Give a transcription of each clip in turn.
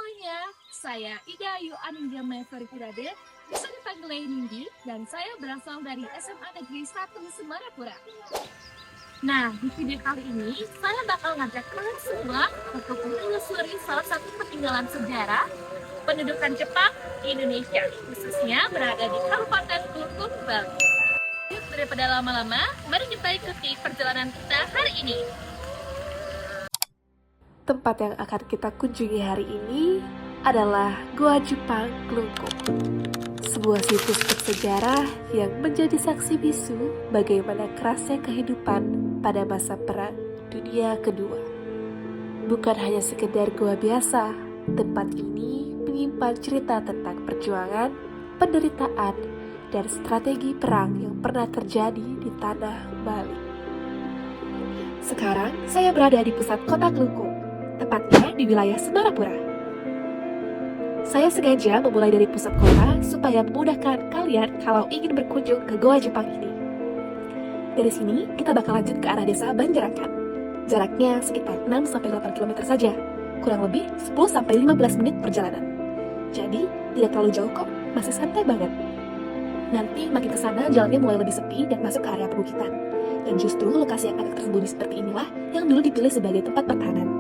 semuanya, saya Ida Ayu Anindya Meveri Pirade, bisa dipanggil Nindi, dan saya berasal dari SMA Negeri 1 Semarapura. Nah, di video kali ini, saya bakal ngajak kalian semua untuk menelusuri salah satu peninggalan sejarah pendudukan Jepang di Indonesia, khususnya berada di Kabupaten Klungkung, Bali. Yuk, daripada lama-lama, mari kita ikuti perjalanan kita hari ini. Tempat yang akan kita kunjungi hari ini adalah Goa Jepang Klungkung, sebuah situs bersejarah yang menjadi saksi bisu bagaimana kerasnya kehidupan pada masa Perang Dunia Kedua. Bukan hanya sekedar goa biasa, tempat ini menyimpan cerita tentang perjuangan, penderitaan, dan strategi perang yang pernah terjadi di tanah Bali. Sekarang saya berada di pusat kota Klungkung, tepatnya di wilayah Semarapura. Saya sengaja memulai dari pusat kota supaya memudahkan kalian kalau ingin berkunjung ke Goa Jepang ini. Dari sini, kita bakal lanjut ke arah desa Banjarakan. Jaraknya sekitar 6-8 km saja, kurang lebih 10-15 menit perjalanan. Jadi, tidak terlalu jauh kok, masih santai banget. Nanti makin ke sana jalannya mulai lebih sepi dan masuk ke area perbukitan. Dan justru lokasi yang agak tersembunyi seperti inilah yang dulu dipilih sebagai tempat pertahanan.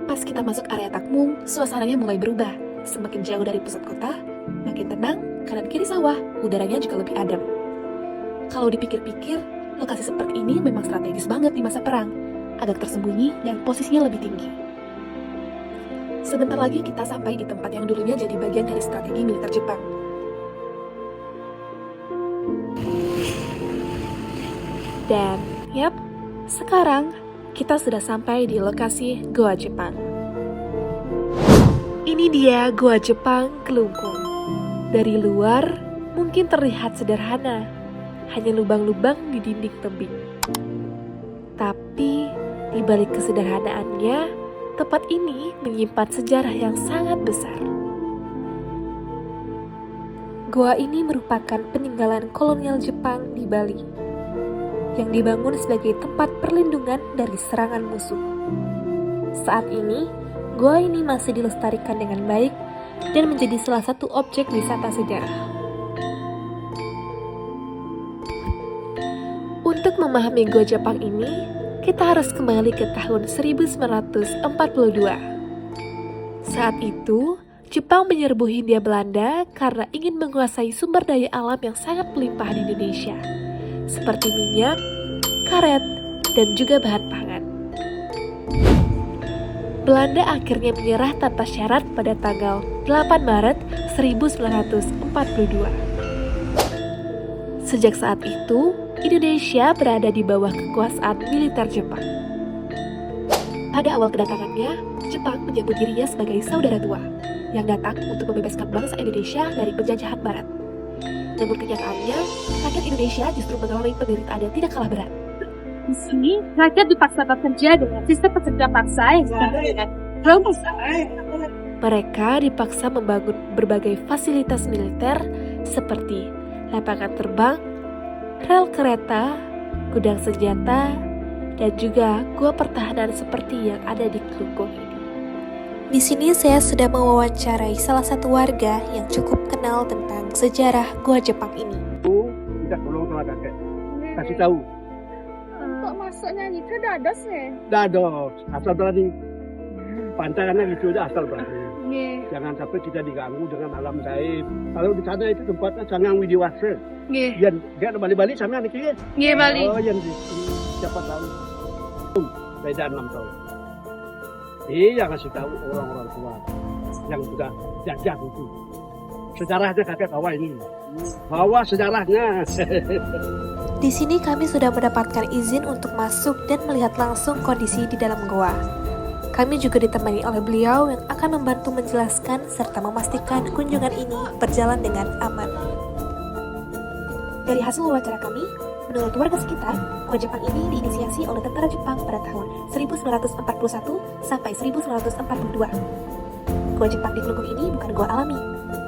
Pas kita masuk area Takmung, suasananya mulai berubah. Semakin jauh dari pusat kota, makin tenang, kanan kiri sawah, udaranya juga lebih adem. Kalau dipikir-pikir, lokasi seperti ini memang strategis banget di masa perang, agak tersembunyi dan posisinya lebih tinggi. Sebentar lagi kita sampai di tempat yang dulunya jadi bagian dari strategi militer Jepang. Dan, yap, sekarang kita sudah sampai di lokasi Goa Jepang. Ini dia Goa Jepang Klungkung. Dari luar mungkin terlihat sederhana, hanya lubang-lubang di dinding tebing. Tapi di balik kesederhanaannya, tempat ini menyimpan sejarah yang sangat besar. Goa ini merupakan peninggalan kolonial Jepang di Bali, yang dibangun sebagai tempat perlindungan dari serangan musuh. Saat ini, goa ini masih dilestarikan dengan baik dan menjadi salah satu objek wisata sejarah. Untuk memahami goa Jepang ini, kita harus kembali ke tahun 1942. Saat itu, Jepang menyerbu Hindia Belanda karena ingin menguasai sumber daya alam yang sangat melimpah di Indonesia, seperti minyak, karet, dan juga bahan pangan. Belanda akhirnya menyerah tanpa syarat pada tanggal 8 Maret 1942. Sejak saat itu, Indonesia berada di bawah kekuasaan militer Jepang. Pada awal kedatangannya, Jepang menyebut dirinya sebagai saudara tua yang datang untuk membebaskan bangsa Indonesia dari penjajahan Barat. Namun kenyataannya, rakyat Indonesia justru mengalami penderitaan yang tidak kalah berat. Di sini, rakyat dipaksa bekerja dengan sistem pekerja paksa yang disebut dengan Romusa. Mereka dipaksa membangun berbagai fasilitas militer seperti lapangan terbang, rel kereta, gudang senjata, dan juga gua pertahanan seperti yang ada di Klungkung ini. Di sini saya sudah mewawancarai salah satu warga yang cukup kenal tentang sejarah Goa Jepang ini. Kita tolong sama kakek, kasih tahu. Kok masuknya itu dados ya? Dados, asal berani. Pantangannya gitu aja asal berani. Nggih. Jangan sampai kita diganggu dengan alam gaib. Kalau di sana itu tempatnya sangat widiwasa. Nggih. Yang dia ada bali-bali sama anak kia. Nggih Bali. Oh, yang di siapa tahu. Beda 6 tahun. Iya kasih tahu orang-orang tua yang sudah jajah itu. Sejarahnya kakek bawa ini. Bawa sejarahnya. Di sini kami sudah mendapatkan izin untuk masuk dan melihat langsung kondisi di dalam goa. Kami juga ditemani oleh beliau yang akan membantu menjelaskan serta memastikan kunjungan ini berjalan dengan aman. Dari hasil wawancara kami, menurut warga sekitar, goa Jepang ini diinisiasi oleh tentara Jepang pada tahun 1941 sampai 1942. Goa Jepang di Klungkung ini bukan goa alami,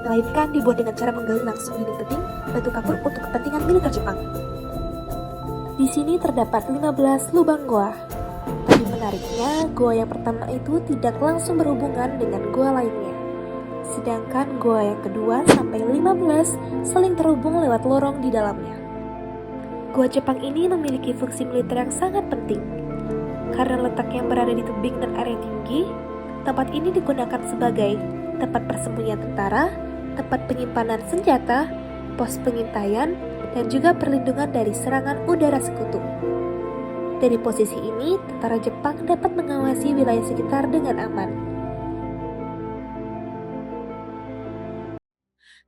melainkan dibuat dengan cara menggali langsung dinding tebing batu kapur untuk kepentingan militer Jepang. Di sini terdapat 15 lubang goa. Tapi menarik menariknya, goa yang pertama itu tidak langsung berhubungan dengan goa lainnya. Sedangkan goa yang kedua sampai 15 saling terhubung lewat lorong di dalamnya. Goa Jepang ini memiliki fungsi militer yang sangat penting. Karena letaknya berada di tebing dan area tinggi, tempat ini digunakan sebagai tempat persembunyian tentara, tempat penyimpanan senjata, pos pengintaian, dan juga perlindungan dari serangan udara sekutu. Dari posisi ini, tentara Jepang dapat mengawasi wilayah sekitar dengan aman.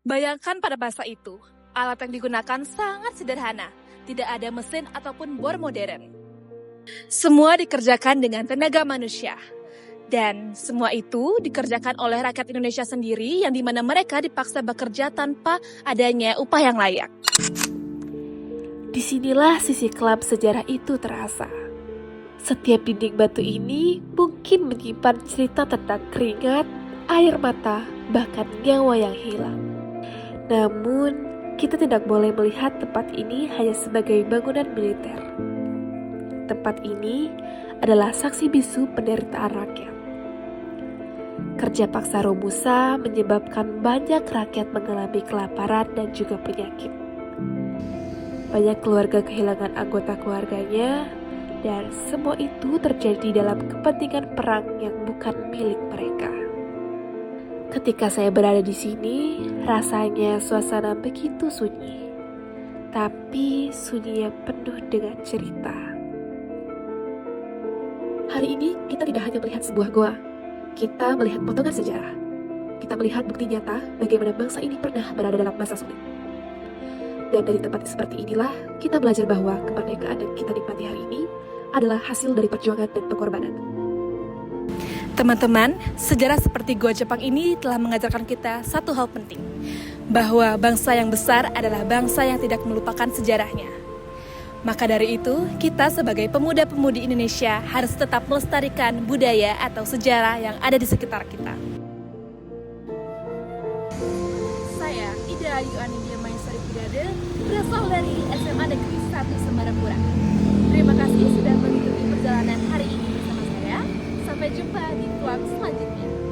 Bayangkan pada masa itu, alat yang digunakan sangat sederhana, tidak ada mesin ataupun bor modern. Semua dikerjakan dengan tenaga manusia. Dan semua itu dikerjakan oleh rakyat Indonesia sendiri yang dimana mereka dipaksa bekerja tanpa adanya upah yang layak. Disinilah sisi kelam sejarah itu terasa. Setiap dinding batu ini mungkin menyimpan cerita tentang keringat, air mata, bahkan nyawa yang hilang. Namun, kita tidak boleh melihat tempat ini hanya sebagai bangunan militer. Tempat ini adalah saksi bisu penderitaan rakyat. Kerja paksa Romusa menyebabkan banyak rakyat mengalami kelaparan dan juga penyakit. Banyak keluarga kehilangan anggota keluarganya, dan semua itu terjadi dalam kepentingan perang yang bukan milik mereka. Ketika saya berada di sini, rasanya suasana begitu sunyi, tapi sunyinya penuh dengan cerita. Hari ini kita tidak hanya melihat sebuah goa, kita melihat potongan sejarah. Kita melihat bukti nyata bagaimana bangsa ini pernah berada dalam masa sulit. Dan dari tempat seperti inilah, kita belajar bahwa kemerdekaan yang kita nikmati hari ini adalah hasil dari perjuangan dan pengorbanan. Teman-teman, sejarah seperti Goa Jepang ini telah mengajarkan kita satu hal penting, bahwa bangsa yang besar adalah bangsa yang tidak melupakan sejarahnya. Maka dari itu, kita sebagai pemuda-pemudi Indonesia harus tetap melestarikan budaya atau sejarah yang ada di sekitar kita. Saya, Ida Ayu Anidia Maesari Pidade, berasal dari SMA Negeri 1 Semarapura. Terima kasih sudah mengikuti perjalanan hari ini bersama saya. Sampai jumpa di vlog selanjutnya.